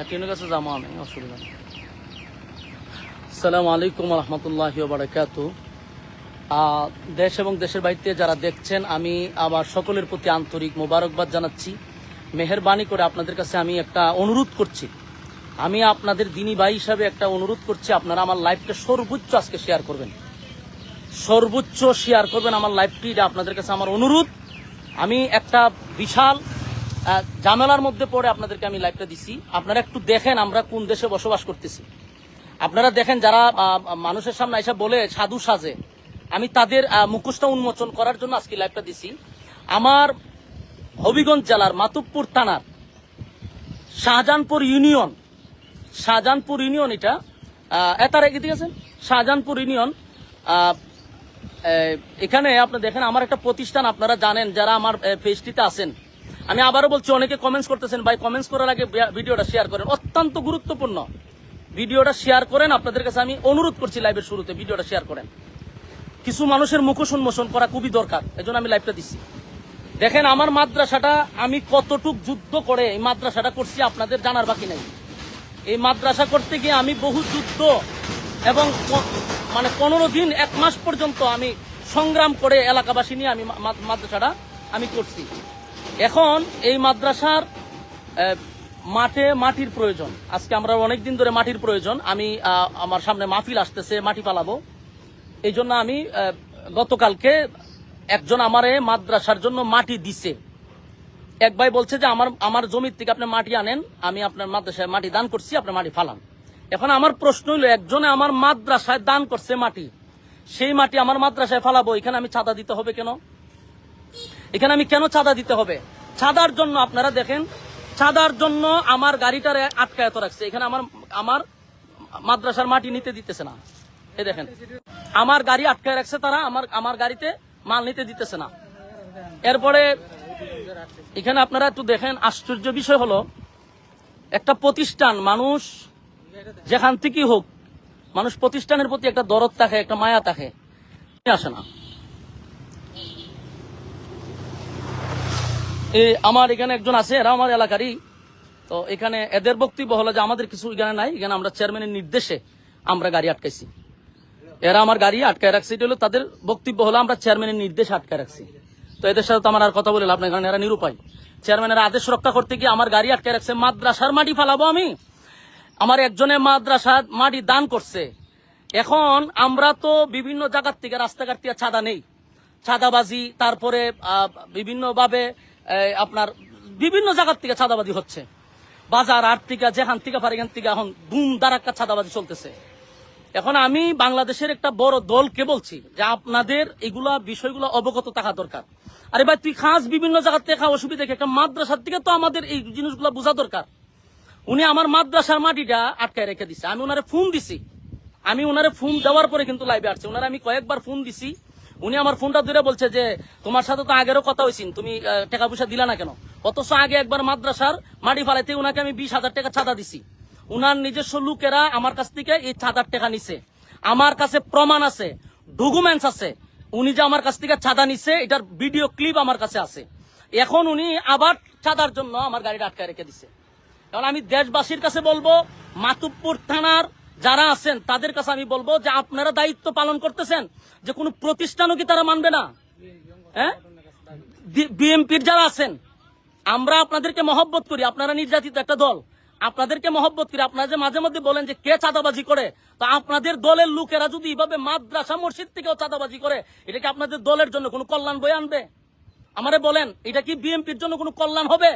ট্রেনের কাছে যাবো আমি, অসুবিধা নেই। আসসালামু আলাইকুম রহমতুল্লাহি ওয়া বারাকাতুহু। দেশ এবং দেশের বাইরে যারা দেখছেন, আমি আবার সকলের প্রতি আন্তরিক মোবারকবাদ জানাচ্ছি। মেহেরবানি করে আপনাদের কাছে আমি একটা অনুরোধ করছি, আমি আপনাদের দিনী ভাই হিসাবে একটা অনুরোধ করছি, আপনারা আমার লাইভটা সর্বোচ্চ আজকে শেয়ার করবেন, সর্বোচ্চ শেয়ার করবেন আমার লাইভটি। এটা আপনাদের কাছে আমার অনুরোধ। আমি একটা বিশাল ঝামেলার মধ্যে পড়ে আপনাদেরকে আমি লাইভটা দিছি। আপনারা একটু দেখেন আমরা কোন দেশে বসবাস করতেছি। আপনারা দেখেন যারা মানুষের সামনে এসে বলে সাধু সাজে, আমি তাদের মুখোশটা উন্মোচন করার জন্য আজকে লাইভটা দিছি। আমার হবিগঞ্জ জেলার মাতুবপুর থানার শাহজাহানপুর ইউনিয়ন এটা এতার এগিয়ে দিয়েছেন শাহজাহানপুর ইউনিয়ন। এখানে আপনি দেখেন আমার একটা প্রতিষ্ঠান, আপনারা জানেন যারা আমার পেজটিতে আছেন। আমি আবারও বলছি, অনেকে কমেন্টস করতেছেন, ভাই কমেন্টস করার আগে ভিডিওটা শেয়ার করেন, অত্যন্ত গুরুত্বপূর্ণ। ভিডিওটা শেয়ার করেন, আপনাদের কাছে আমি অনুরোধ করছি লাইভের শুরুতে ভিডিওটা শেয়ার করেন। কিছু মানুষের মুখোশ উন্মোচন করা খুবই দরকার, এজন্য আমি লাইভটা দিচ্ছি। দেখেন আমার মাদ্রাসাটা আমি কতটুক যুদ্ধ করে এই মাদ্রাসাটা করছি আপনাদের জানার বাকি নাই। এই মাদ্রাসা করতে গিয়ে আমি বহু যুদ্ধ এবং 15 দিন 1 মাস পর্যন্ত আমি সংগ্রাম করে এলাকাবাসী নিয়ে আমি মাদ্রাসাটা আমি করছি। এখন এই মাদ্রাসার মাটির প্রয়োজন, আজকে আমরা অনেকদিন ধরে মাটির প্রয়োজন। আমি আমার সামনে মাহফিল আসতেছে, মাটি পালাবো, এই জন্য আমি গতকালকে একজন আমারে মাদ্রাসার জন্য মাটি দিছে। এক ভাই বলছে যে আমার জমির থেকে আপনি মাটি আনেন, আমি আপনার মাদ্রাসায় মাটি দান করছি, আপনার মাটি ফালান। এখন আমার প্রশ্ন হইল, একজনে আমার মাদ্রাসায় দান করছে মাটি, সেই মাটি আমার মাদ্রাসায় ফালাবো, এখানে আমি চাঁদা দিতে হবে কেন? এখানে আমি কেন চাঁদা দিতে হবে? চাঁদার জন্য আপনারা দেখেন, চাঁদার জন্য আমার গাড়িটারে আটকায়ত রাখছে। এখানে আমার মাদ্রাসার মাটি নিতে দিতেছে না। এই দেখেন আমার গাড়ি আটকায় রাখছে তারা, আমার গাড়িতে মাল নিতে দিতেছে না। এরপরে এখানে আপনারা একটু দেখেন, আশ্চর্য বিষয় হলো, একটা প্রতিষ্ঠান, মানুষ যেখান থেকেই হোক, মানুষ প্রতিষ্ঠানের প্রতি একটা দরদ থাকে, একটা মায়া থাকে, আসে না। আমার এখানে একজন আছে, এরা আমার এলাকারই, তো এখানে এদের বক্তব্য হলো যে আমাদের কিছু এখানে নাই, এখানে আমরা চেয়ারম্যানের নির্দেশে আমরা গাড়ি আটকাইছি। এরা আমার গাড়ি আটকায় রাখছে, এটা হলো তাদের বক্তব্য, হলো আমরা চেয়ারম্যানের নির্দেশে আটকায় রাখছি। তো এদের সাথে তো আমার আর কথা বলে লাভ নাই, কারণ এরা নিরুপায়। চেয়ারম্যানের আদেশ রক্ষা করতে গিয়ে আমার গাড়ি আটকায় রাখছে। মাদ্রাসার মাটি ফালাবো আমি, আমার একজনে মাদ্রাসার মাটি দান করছে। এখন আমরা তো বিভিন্ন জায়গার থেকে, রাস্তাঘাট থেকে চাঁদা নেই, চাঁদাবাজি, তারপরে বিভিন্নভাবে আপনার বিভিন্ন জায়গার থেকে চাঁদাবাজি হচ্ছে, বাজার হাট থেকে যেখান থেকে পারে এখান থেকে এখন ধুম ধারাক্কা চাঁদাবাজি চলতেছে। এখন আমি বাংলাদেশের একটা বড় দলকে বলছি যে আপনাদের এগুলা বিষয়গুলো অবগত থাকা দরকার। আরে ভাই, তুই খাস বিভিন্ন জায়গার থেকে খা, অসুবিধা কি? একটা মাদ্রাসার থেকে তো আমাদের এই জিনিসগুলো বোঝা দরকার। উনি আমার মাদ্রাসার মাটিটা আটকায় রেখে দিছে। আমি ওনারে ফোন দিছি, আমি ওনারে ফোন দেওয়ার পরে কিন্তু লাইভে আসছে। ওনারে আমি কয়েকবার ফোন দিছি, উনি আমার ফোনটা ধরে বলছে যে তোমার সাথে তো আগেরও কথা হয়েছি, তুমি টাকা পয়সা দিলা না কেন? অথচ আগে একবার মাদ্রাসার মাটি ফালাইতে উনাকে আমি 20,000 টাকা চাঁদা দিছি। উনার নিজস্ব লোকেরা আমার কাছ থেকে এই চাঁদার টাকা নিছে, আমার কাছে প্রমাণ আছে, ডকুমেন্টস আছে, উনি যে আমার কাছ থেকে চাঁদা নিছে এটার ভিডিও ক্লিপ আমার কাছে আছে। এখন উনি আবার চাঁদার জন্য আমার গাড়িটা আটকায় রেখে দিছে। কারণ আমি দেশবাসীর কাছে বলবো, মাতুবপুর থানার যারা আছেন তাদের কাছে আমি বলবো যে আপনারা দায়িত্ব পালন করতেছেন, যে কোনো প্রতিষ্ঠানও কি তারা মানবে না? হ্যাঁ, বিএমপির যারা আছেন, আমরা আপনাদেরকে মহব্বত করি, আপনারা নির্যাতিত একটা দল, আপনাদেরকে মহব্বত করি। আপনারা যে মাঝে মধ্যে বলেন যে কে চাঁদাবাজি করে, তো আপনাদের দলের লোকেরা যদি এইভাবে মাদ্রাসা মসজিদ থেকেও চাঁদাবাজি করে, এটা কি আপনাদের দলের জন্য কোনো কল্যাণ বয়ে আনবে? আমারে বলেন, এটা কি বিএমপির জন্য কোনো কল্যাণ হবে?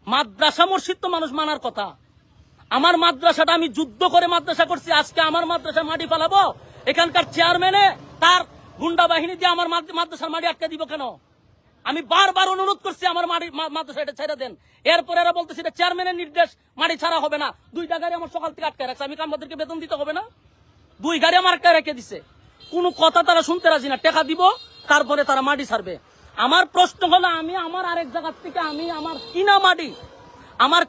মাদ্রাসা মসজিদ তো মানুষ মানার কথা। আমার মাদ্রাসাটা আমি যুদ্ধ করে মাদ্রাসা করছি, আজকে আমার মাদ্রাসা মাটি ফালাবো? এখানকার চেয়ারম্যানে তার গুন্ডা বাহিনী দিয়ে আমার মাদ্রাসার মাটি আটকে দিব কেন? আমি বারবার অনুরোধ করছি আমার মাদ্রাসা এটা ছেড়ে দেন। এরপর এরা বলতেছে এটা চেয়ারম্যানের নির্দেশ, মাটি ছাড়া হবে না। 2টা গাড়ি আমার সকাল থেকে আটকে রাখছে, আমি আমাদেরকে বেতন দিতে হবে না? 2 গাড়ি আমার আটকে রেখে দিছে, কোনো কথা তারা শুনতে রাজি না। টাকা দিব, তারপরে তারা মাটি ছাড়বে। আমার প্রশ্ন হলো, আমি আমার আরেক জায়গার থেকে আমি আমার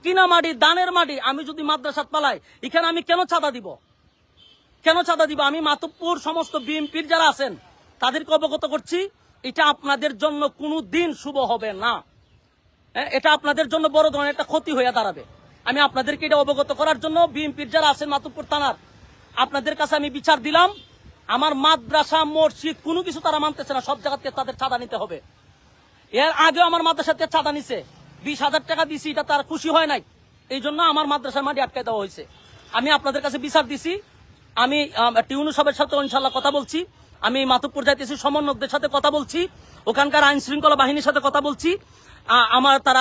কিনা মাটি দানের মাটি আমি যদি মাদ্রাসাত পালাই, এখানে আমি কেন চাঁদা দিব? আমি মাতুবপুর সমস্ত বিএমপির যারা আছেন তাদেরকে অবগত করছি, এটা আপনাদের জন্য কোনো দিন শুভ হবে না। এটা আপনাদের জন্য বড় ধরনের একটা ক্ষতি হয়ে দাঁড়াবে। আমি আপনাদেরকে এটা অবগত করার জন্য বিএনপির যারা আছেন মাতুব্বর থানার আপনাদের কাছে আমি বিচার দিলাম। আমার মাদ্রাসা মসজিদ কোনো কিছু তারা মানতেছে না, সব জায়গাতে তাদের চাঁদা নিতে হবে। এর আগেও আমার মাদ্রাসাতে চাঁদা নিছে, 20,000 টাকা দিছি, এটা তার খুশি হয় নাই, এই জন্য আমার মাদ্রাসার মাটি আটকে দেওয়া হয়েছে। আমি আপনাদের কাছে বিচার দিছি। আমি টিউনু সাহেবের সাথে ইনশাল্লাহ কথা বলছি, আমি মাতুব্বর যাইতেছি, সমন্বয়কদের সাথে কথা বলছি, ওখানকার আইন শৃঙ্খলা বাহিনীর সাথে কথা বলছি। আমার তারা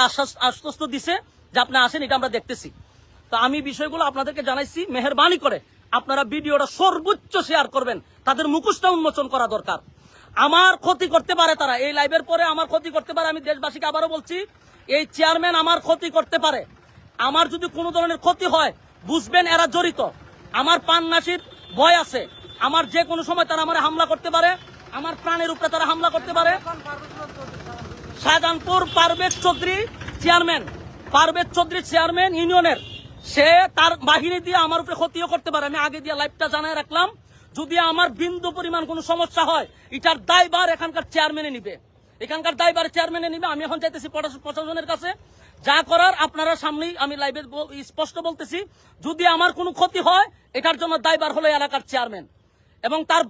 আশ্বস্ত দিছে যে আপনি আসেন, এটা আমরা দেখতেছি। তো আমি বিষয়গুলো আপনাদেরকে জানাইছি, মেহেরবানি করে আপনারা ভিডিওটা সর্বোচ্চ শেয়ার করবেন, তাদের মুখোশটা উন্মোচন করা দরকার। আমার ক্ষতি করতে পারে তারা, এই লাইভের পরে আমার ক্ষতি করতে পারে। আমি দেশবাসীকে আবারও বলছি, এই চেয়ারম্যান আমার ক্ষতি করতে পারে। আমার যদি কোনো ধরনের ক্ষতি হয় বুঝবেন এরা জড়িত। আমার প্রাণনাশীর ভয় আছে, আমার যে কোনো সময় তারা আমার হামলা করতে পারে, আমার প্রাণের উপরে তারা হামলা করতে পারে। শাহজাহানপুর পারভেজ চৌধুরী চেয়ারম্যান ইউনিয়নের, সে তার বাহিনী দিয়ে আমার উপরে ক্ষতিও করতে পারে। আমি আগে দিয়ে লাইভটা জানাই রাখলাম, যদি আমার বিন্দু পরিমাণ কোনো সমস্যা হয় এটার দায়ভার এখানকার চেয়ারম্যানে নিবে, আমি এখন চাইতেছি প্রশাসনের কাছে, যা করার আপনারা সামনেই আমি লাইভে স্পষ্ট বলতেছি, যদি আমার কোনো ক্ষতি হয় এটার জন্য দায়ভার হলো এলাকার চেয়ারম্যান এবং তার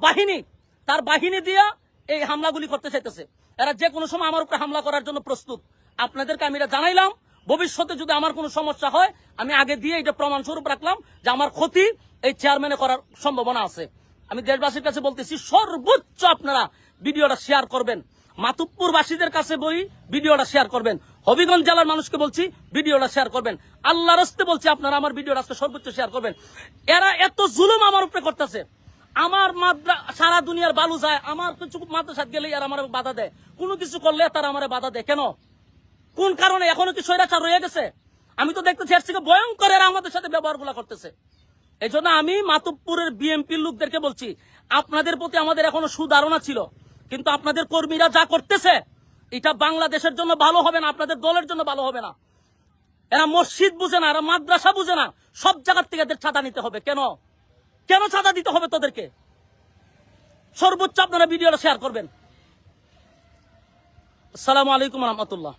বাহিনী দিয়া এই হামলাগুলি করতে চাইতেছে। এরা যে কোনো সময় আমার উপরে হামলা করার জন্য প্রস্তুত। আপনাদেরকে আমি এটা জানাইলাম, ভবিষ্যতে যদি আমার কোনো সমস্যা হয় আমি আগে দিয়ে এটা প্রমাণ স্বরূপ রাখলাম যে আমার ক্ষতি এই চেয়ারম্যানে করার সম্ভাবনা আছে। আমি দেশবাসীর কাছে বলতেছি, সর্বোচ্চ আপনারা ভিডিওটা শেয়ার করবেন, মাতুব্বরবাসীদের কাছে ভিডিওটা শেয়ার করবেন, হবিগঞ্জ জেলার মানুষকে বলছি ভিডিওটা শেয়ার করবেন, আল্লাহর রাস্তে বলছি আপনারা আমার ভিডিওটা আজকে সর্বোচ্চ শেয়ার করবেন। এরা এত জুলুম আমার উপরে করতেছে, আমার সারা দুনিয়ার বালু যায়, আমার কিছু মাদ্রাসাত গেলে আর আমার বাধা দেয়, কোনো কিছু করলে তারা আমার বাধা দেয় কেন? কোন কারণে? এখনো কি স্বৈরাচার রয়ে গেছে? আমি তো দেখতেছি এর থেকে ভয়ঙ্কর এরা আমাদের সাথে ব্যবহার গুলা করতেছে। এই জন্য আমি মাতুব্বরের বিএনপির লোকদেরকে বলছি, আপনাদের প্রতি আমাদের এখনো সুধারণা ছিল, কিন্তু আপনাদের কর্মীরা যা করতেছে এটা বাংলাদেশের জন্য ভালো হবে না, আপনাদের দলের জন্য ভালো হবে না। এরা মসজিদ বুঝে না, এরা মাদ্রাসা বুঝে না, সব জায়গার থেকে এদের ছাতা নিতে হবে। কেন ছাতা দিতে হবে তোদেরকে? সর্বোচ্চ আপনারা ভিডিওটা শেয়ার করবেন। আসসালামু আলাইকুম রহমতুল্লাহ।